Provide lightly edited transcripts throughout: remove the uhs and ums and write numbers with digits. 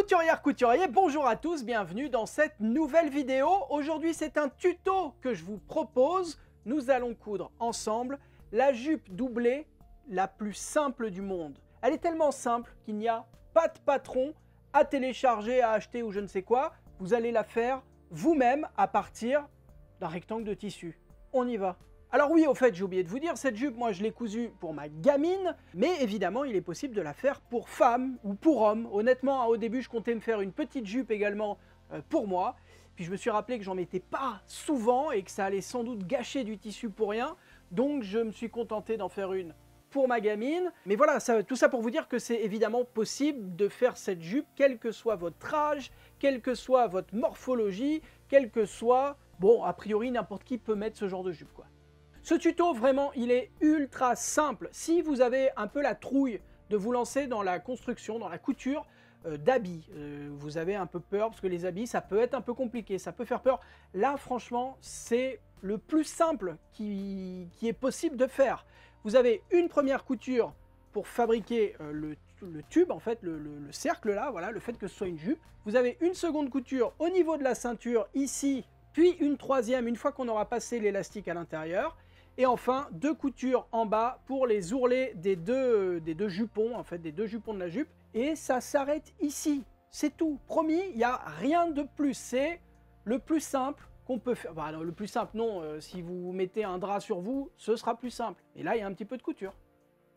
Couturière, couturier, bonjour à tous, bienvenue dans cette nouvelle vidéo. Aujourd'hui, c'est un tuto que je vous propose. Nous allons coudre ensemble la jupe doublée la plus simple du monde. Elle est tellement simple qu'il n'y a pas de patron à télécharger, à acheter ou je ne sais quoi. Vous allez la faire vous-même à partir d'un rectangle de tissu. On y va. Alors oui, au fait, j'ai oublié de vous dire, cette jupe, moi je l'ai cousue pour ma gamine, mais évidemment, il est possible de la faire pour femme ou pour homme. Honnêtement, au début, je comptais me faire une petite jupe également pour moi, puis je me suis rappelé que j'en mettais pas souvent et que ça allait sans doute gâcher du tissu pour rien, donc je me suis contenté d'en faire une pour ma gamine. Mais voilà, tout ça pour vous dire que c'est évidemment possible de faire cette jupe, quel que soit votre âge, quelle que soit votre morphologie, quel que soit... Bon, a priori, n'importe qui peut mettre ce genre de jupe, quoi. Ce tuto, vraiment, il est ultra simple. Si vous avez un peu la trouille de vous lancer dans la construction, dans la couture d'habits, vous avez un peu peur parce que les habits, ça peut être un peu compliqué, ça peut faire peur. Là, franchement, c'est le plus simple qui est possible de faire. Vous avez une première couture pour fabriquer le tube, en fait, le cercle là, voilà, le fait que ce soit une jupe. Vous avez une seconde couture au niveau de la ceinture, ici, puis une troisième une fois qu'on aura passé l'élastique à l'intérieur. Et enfin, deux coutures en bas pour les ourlets des deux jupons, en fait, des deux jupons de la jupe. Et ça s'arrête ici. C'est tout. Promis, il n'y a rien de plus. C'est le plus simple qu'on peut faire. Bah, non, le plus simple, non. Si vous mettez un drap sur vous, ce sera plus simple. Et là, il y a un petit peu de couture.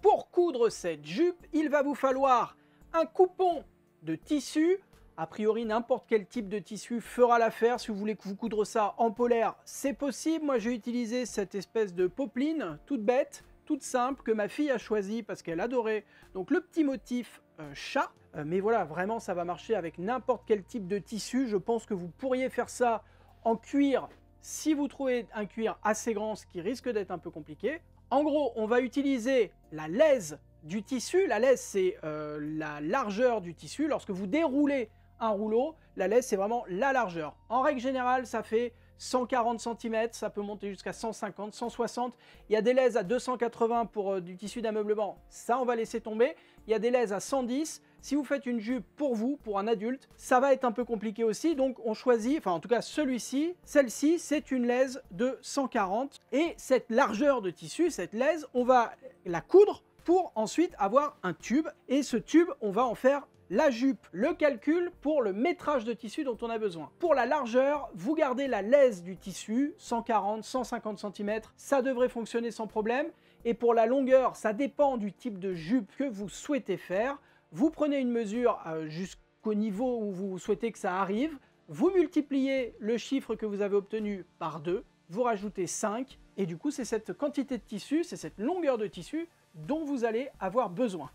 Pour coudre cette jupe, il va vous falloir un coupon de tissu. A priori, n'importe quel type de tissu fera l'affaire. Si vous voulez que vous coudre ça en polaire, c'est possible. Moi, j'ai utilisé cette espèce de popeline, toute bête, toute simple, que ma fille a choisi parce qu'elle adorait. Donc, le petit motif chat. Mais voilà, vraiment, ça va marcher avec n'importe quel type de tissu. Je pense que vous pourriez faire ça en cuir si vous trouvez un cuir assez grand, ce qui risque d'être un peu compliqué. En gros, on va utiliser la lèse du tissu. La lèse, c'est la largeur du tissu. Lorsque vous déroulez un rouleau, la lèse, c'est vraiment la largeur. En règle générale, ça fait 140 cm, ça peut monter jusqu'à 150, 160. Il y a des lèses à 280 pour du tissu d'ameublement, ça on va laisser tomber. Il y a des lèses à 110. Si vous faites une jupe pour vous, pour un adulte, ça va être un peu compliqué aussi. Donc on choisit, enfin en tout cas celui-ci, celle-ci, c'est une lèse de 140. Et cette largeur de tissu, cette lèse, on va la coudre pour ensuite avoir un tube. Et ce tube, on va en faire la jupe, le calcul pour le métrage de tissu dont on a besoin. Pour la largeur, vous gardez la lèse du tissu, 140, 150 cm, ça devrait fonctionner sans problème. Et pour la longueur, ça dépend du type de jupe que vous souhaitez faire. Vous prenez une mesure jusqu'au niveau où vous souhaitez que ça arrive, vous multipliez le chiffre que vous avez obtenu par 2, vous rajoutez 5, et du coup c'est cette quantité de tissu, c'est cette longueur de tissu dont vous allez avoir besoin.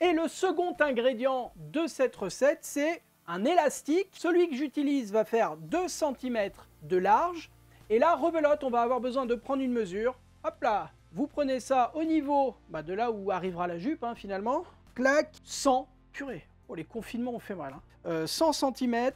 Et le second ingrédient de cette recette, c'est un élastique. Celui que j'utilise va faire 2 cm de large. Et là, rebelote, on va avoir besoin de prendre une mesure. Hop là, vous prenez ça au niveau de là où arrivera la jupe, finalement. Clac, 100. Purée, oh, les confinements ont fait mal. 100 cm,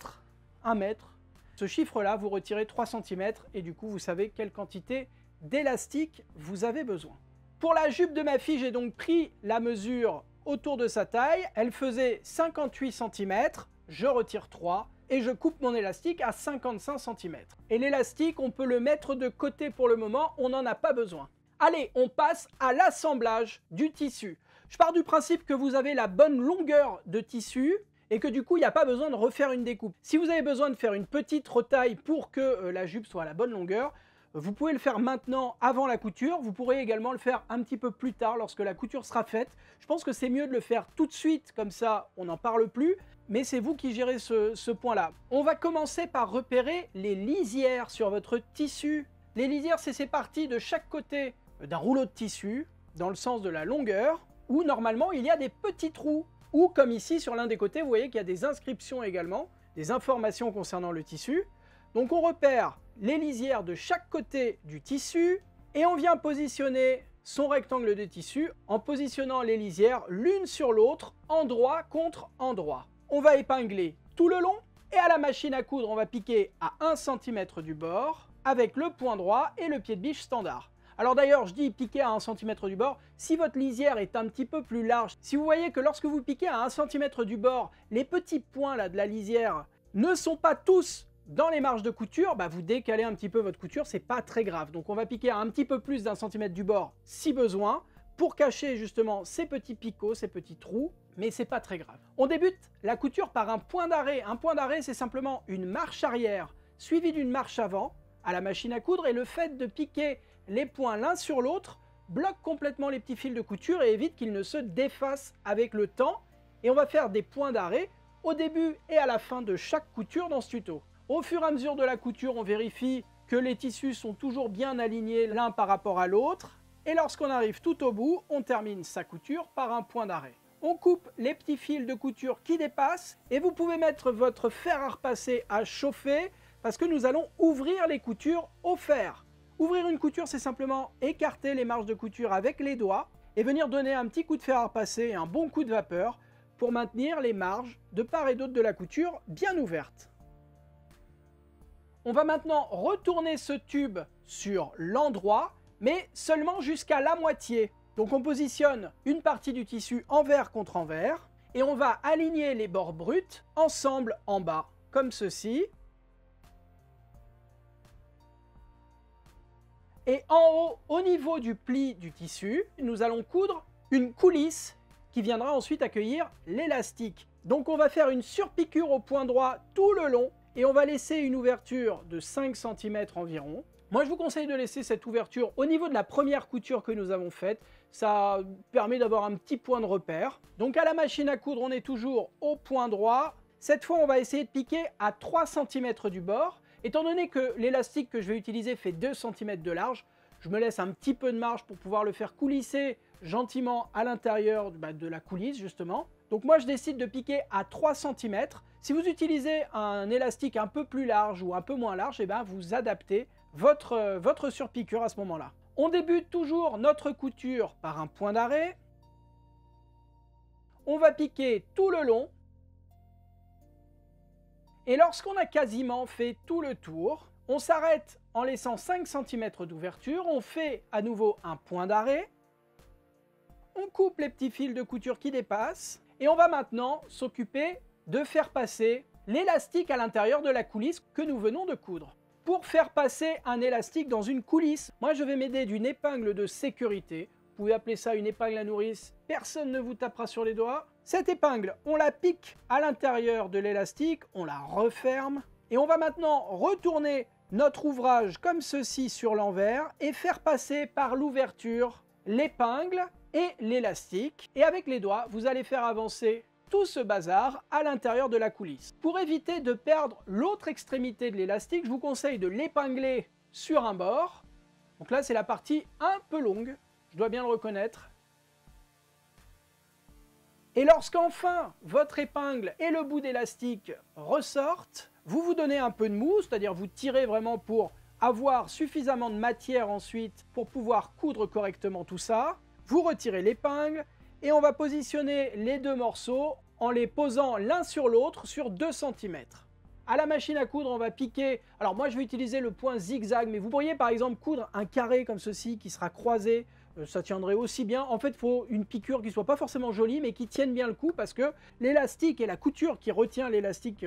1 mètre. Ce chiffre-là, vous retirez 3 cm et du coup, vous savez quelle quantité d'élastique vous avez besoin. Pour la jupe de ma fille, j'ai donc pris la mesure autour de sa taille, elle faisait 58 cm, je retire 3 et je coupe mon élastique à 55 cm. Et l'élastique, on peut le mettre de côté pour le moment, on n'en a pas besoin. Allez, on passe à l'assemblage du tissu. Je pars du principe que vous avez la bonne longueur de tissu et que du coup, il n'y a pas besoin de refaire une découpe. Si vous avez besoin de faire une petite retaille pour que la jupe soit à la bonne longueur, vous pouvez le faire maintenant avant la couture, vous pourrez également le faire un petit peu plus tard lorsque la couture sera faite. Je pense que c'est mieux de le faire tout de suite, comme ça on n'en parle plus, mais c'est vous qui gérez ce point-là. On va commencer par repérer les lisières sur votre tissu. Les lisières, c'est ces parties de chaque côté d'un rouleau de tissu, dans le sens de la longueur, où normalement il y a des petits trous, ou comme ici sur l'un des côtés, vous voyez qu'il y a des inscriptions également, des informations concernant le tissu. Donc on repère les lisières de chaque côté du tissu et on vient positionner son rectangle de tissu en positionnant les lisières l'une sur l'autre, endroit contre endroit. On va épingler tout le long et à la machine à coudre, on va piquer à 1 cm du bord avec le point droit et le pied de biche standard. Alors d'ailleurs, je dis piquer à 1 cm du bord. Si votre lisière est un petit peu plus large, si vous voyez que lorsque vous piquez à 1 cm du bord, les petits points là de la lisière ne sont pas tous dans les marges de couture, bah vous décalez un petit peu votre couture, c'est pas très grave. Donc on va piquer à un petit peu plus d'1 cm du bord si besoin, pour cacher justement ces petits picots, ces petits trous, mais c'est pas très grave. On débute la couture par un point d'arrêt. Un point d'arrêt, c'est simplement une marche arrière suivie d'une marche avant à la machine à coudre, et le fait de piquer les points l'un sur l'autre bloque complètement les petits fils de couture et évite qu'ils ne se défassent avec le temps. Et on va faire des points d'arrêt au début et à la fin de chaque couture dans ce tuto. Au fur et à mesure de la couture, on vérifie que les tissus sont toujours bien alignés l'un par rapport à l'autre. Et lorsqu'on arrive tout au bout, on termine sa couture par un point d'arrêt. On coupe les petits fils de couture qui dépassent et vous pouvez mettre votre fer à repasser à chauffer parce que nous allons ouvrir les coutures au fer. Ouvrir une couture, c'est simplement écarter les marges de couture avec les doigts et venir donner un petit coup de fer à repasser et un bon coup de vapeur pour maintenir les marges de part et d'autre de la couture bien ouvertes. On va maintenant retourner ce tube sur l'endroit, mais seulement jusqu'à la moitié. Donc on positionne une partie du tissu envers contre envers et on va aligner les bords bruts ensemble en bas, comme ceci. Et en haut, au niveau du pli du tissu, nous allons coudre une coulisse qui viendra ensuite accueillir l'élastique. Donc on va faire une surpiqûre au point droit tout le long et on va laisser une ouverture de 5 cm environ. Moi je vous conseille de laisser cette ouverture au niveau de la première couture que nous avons faite. Ça permet d'avoir un petit point de repère. Donc à la machine à coudre, on est toujours au point droit. Cette fois, on va essayer de piquer à 3 cm du bord. Étant donné que l'élastique que je vais utiliser fait 2 cm de large, je me laisse un petit peu de marge pour pouvoir le faire coulisser gentiment à l'intérieur de la coulisse justement. Donc moi je décide de piquer à 3 cm. Si vous utilisez un élastique un peu plus large ou un peu moins large, vous adaptez votre surpiqûre à ce moment-là. On débute toujours notre couture par un point d'arrêt. On va piquer tout le long. Et lorsqu'on a quasiment fait tout le tour, on s'arrête en laissant 5 cm d'ouverture. On fait à nouveau un point d'arrêt. On coupe les petits fils de couture qui dépassent. Et on va maintenant s'occuper de faire passer l'élastique à l'intérieur de la coulisse que nous venons de coudre. Pour faire passer un élastique dans une coulisse, moi je vais m'aider d'une épingle de sécurité. Vous pouvez appeler ça une épingle à nourrice, personne ne vous tapera sur les doigts. Cette épingle, on la pique à l'intérieur de l'élastique, on la referme et on va maintenant retourner notre ouvrage comme ceci sur l'envers et faire passer par l'ouverture l'épingle et l'élastique. Et avec les doigts, vous allez faire avancer tout ce bazar à l'intérieur de la coulisse. Pour éviter de perdre l'autre extrémité de l'élastique, je vous conseille de l'épingler sur un bord. Donc là, c'est la partie un peu longue, je dois bien le reconnaître. Et lorsqu'enfin votre épingle et le bout d'élastique ressortent, vous vous donnez un peu de mousse, c'est-à-dire vous tirez vraiment pour avoir suffisamment de matière ensuite pour pouvoir coudre correctement tout ça. Vous retirez l'épingle et on va positionner les deux morceaux en les posant l'un sur l'autre sur 2 cm. À la machine à coudre, on va piquer. Alors moi, je vais utiliser le point zigzag, mais vous pourriez par exemple coudre un carré comme ceci qui sera croisé. Ça tiendrait aussi bien. En fait, il faut une piqûre qui soit pas forcément jolie, mais qui tienne bien le coup, parce que l'élastique et la couture qui retient l'élastique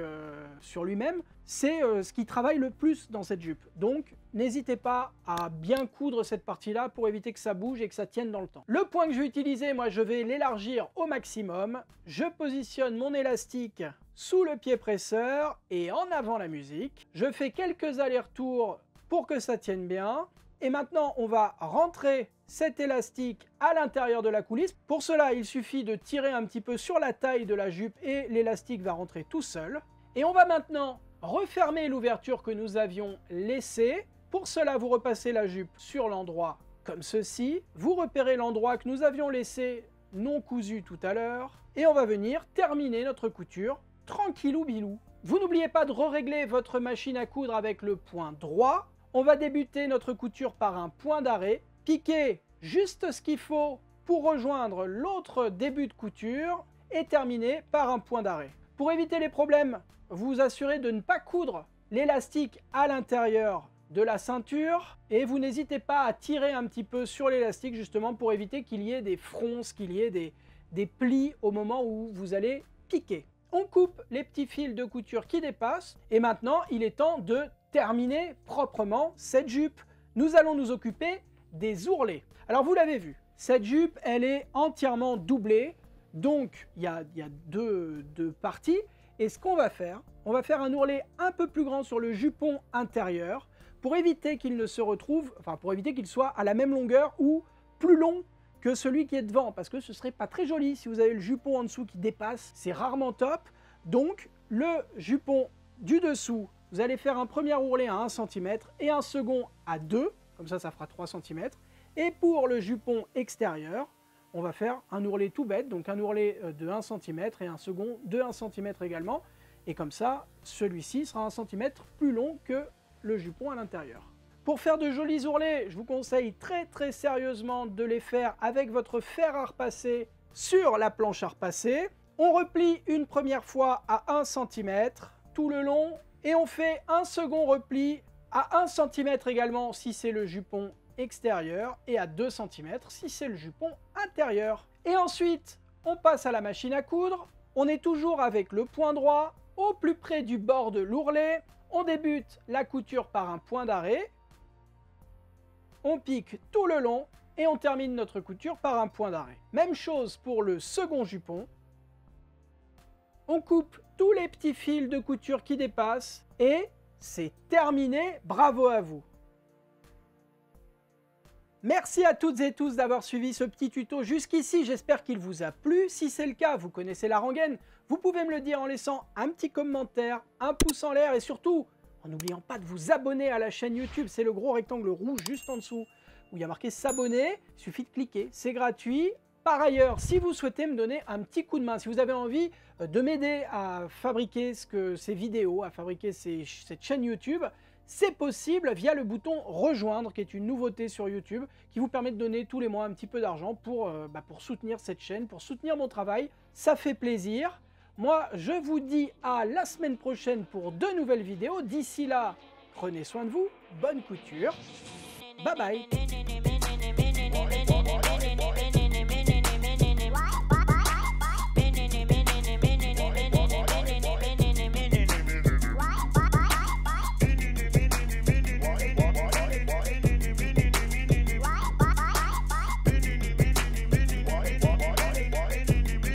sur lui-même, c'est ce qui travaille le plus dans cette jupe. Donc, n'hésitez pas à bien coudre cette partie-là pour éviter que ça bouge et que ça tienne dans le temps. Le point que je vais utiliser, moi, je vais l'élargir au maximum. Je positionne mon élastique sous le pied presseur et en avant la musique. Je fais quelques allers-retours pour que ça tienne bien. Et maintenant, on va rentrer cet élastique à l'intérieur de la coulisse. Pour cela, il suffit de tirer un petit peu sur la taille de la jupe et l'élastique va rentrer tout seul. Et on va maintenant refermer l'ouverture que nous avions laissée. Pour cela, vous repassez la jupe sur l'endroit comme ceci. Vous repérez l'endroit que nous avions laissé non cousu tout à l'heure. Et on va venir terminer notre couture tranquillou bilou. Vous n'oubliez pas de régler votre machine à coudre avec le point droit. On va débuter notre couture par un point d'arrêt, piquer juste ce qu'il faut pour rejoindre l'autre début de couture et terminer par un point d'arrêt. Pour éviter les problèmes, vous vous assurez de ne pas coudre l'élastique à l'intérieur de la ceinture et vous n'hésitez pas à tirer un petit peu sur l'élastique justement pour éviter qu'il y ait des fronces, qu'il y ait des plis au moment où vous allez piquer. On coupe les petits fils de couture qui dépassent et maintenant il est temps de terminer proprement cette jupe. Nous allons nous occuper des ourlets. Alors vous l'avez vu, cette jupe elle est entièrement doublée, donc il y a deux parties. Et ce qu'on va faire, on va faire un ourlet un peu plus grand sur le jupon intérieur pour éviter qu'il ne se retrouve, enfin pour éviter qu'il soit à la même longueur ou plus long que celui qui est devant, parce que ce serait pas très joli si vous avez le jupon en dessous qui dépasse, c'est rarement top. Donc le jupon du dessous, vous allez faire un premier ourlet à 1 cm et un second à 2, comme ça fera 3 cm. Et pour le jupon extérieur, on va faire un ourlet tout bête, donc un ourlet de 1 cm et un second de 1 cm également. Et comme ça, celui-ci sera 1 cm plus long que le jupon à l'intérieur. Pour faire de jolis ourlets, je vous conseille très sérieusement de les faire avec votre fer à repasser sur la planche à repasser. On replie une première fois à 1 cm tout le long et on fait un second repli à 1 cm également si c'est le jupon extérieur et à 2 cm si c'est le jupon intérieur. Et ensuite, on passe à la machine à coudre. On est toujours avec le point droit au plus près du bord de l'ourlet. On débute la couture par un point d'arrêt. On pique tout le long et on termine notre couture par un point d'arrêt. Même chose pour le second jupon. On coupe tous les petits fils de couture qui dépassent et c'est terminé. Bravo à vous! Merci à toutes et tous d'avoir suivi ce petit tuto jusqu'ici, j'espère qu'il vous a plu. Si c'est le cas, vous connaissez la rengaine, vous pouvez me le dire en laissant un petit commentaire, un pouce en l'air et surtout, en n'oubliant pas de vous abonner à la chaîne YouTube, c'est le gros rectangle rouge juste en dessous où il y a marqué s'abonner, il suffit de cliquer, c'est gratuit. Par ailleurs, si vous souhaitez me donner un petit coup de main, si vous avez envie de m'aider à fabriquer ces vidéos, à fabriquer cette chaîne YouTube, c'est possible via le bouton rejoindre qui est une nouveauté sur YouTube qui vous permet de donner tous les mois un petit peu d'argent pour soutenir cette chaîne, pour soutenir mon travail. Ça fait plaisir. Moi, je vous dis à la semaine prochaine pour de nouvelles vidéos. D'ici là, prenez soin de vous, bonne couture. Bye bye.